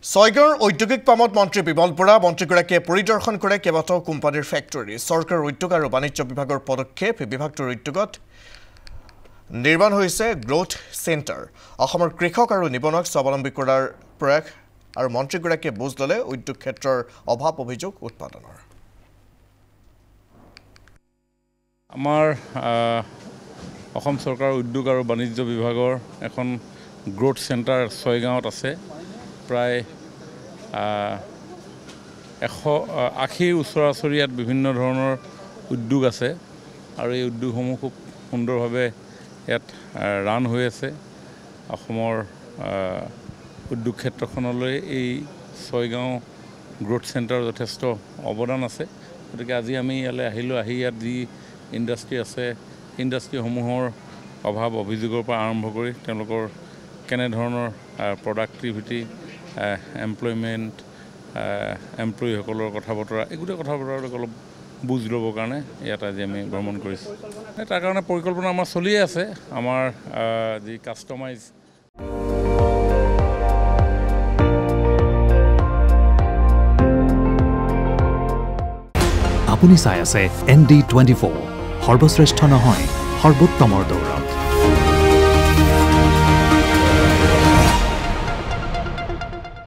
ছয়গাঁৱৰ ঔদ্যোগিক পামত মন্ত্ৰী বিমল বৰা মন্ত্ৰীগৰাকীয়ে পৰিদৰ্শন কৰে কেইবাটাও কোম্পানীৰ ফেক্টৰী চৰকাৰৰ উদ্যোগ আৰু বাণিজ্য বিভাগৰ পদক্ষেপ বিভাগটোৰ উদ্যোগত নিৰ্মাণ হৈছে গ্ৰোথ চেণ্টাৰ অসমৰ কৃষক আৰু নিবনুৱাক স্বাৱলম্বী কৰাৰ প্ৰয়াস আৰু মন্ত্ৰীগৰাকীয়ে বুজ ল'লে উদ্যোগ ক্ষেত্ৰৰ অভাৱ অভিযোগ উৎপাদনৰ আমাৰ অসম চৰকাৰৰ উদ্যোগ আৰু বাণিজ্য বিভাগৰ এখন গ্ৰোথ চেণ্টাৰ ছয়গাঁৱত আছে প্ৰায় 180 ওচৰা-ওচৰি ইয়াত বিভিন্ন ধৰণৰ উদ্যোগ আছে আৰু এই উদ্যোগসমূহ খুব সুন্দৰভাৱে ইয়াত ৰান হৈ আছে অসমৰ উদ্যোগ ক্ষেত্ৰখনলৈ এই ছয়গাঁও গ্ৰোথ চেণ্টাৰ যথেষ্ট অৱদান আছে গতিকে আজি আমি ইয়ালৈ আহিলোঁ আহি ইয়াত যি ইণ্ডাষ্ট্ৰী আছে ইণ্ডাষ্ট্ৰীসমূহৰ অভাৱ অভিযোগৰ পৰা আৰম্ভ কৰি তেওঁলোকৰ কেনেধৰণৰ প্ৰডাক্টিভিটি এমপ্লয়মেণ্ট এমপ্লয়ীসকলৰ কথা বতৰা এই গোটেই কথা বতৰাবিলাক অলপ বুজ ল'বৰ কাৰণে ইয়াত আজি আমি ভ্ৰমণ কৰিছোঁ তাৰ কাৰণে পৰিকল্পনা আমাৰ চলিয়ে আছে আমাৰ যি কাষ্টমাইজ আপুনি চাই আছে ND24 সৰ্বশ্ৰেষ্ঠ নহয় সৰ্বোত্তমৰ দৌৰ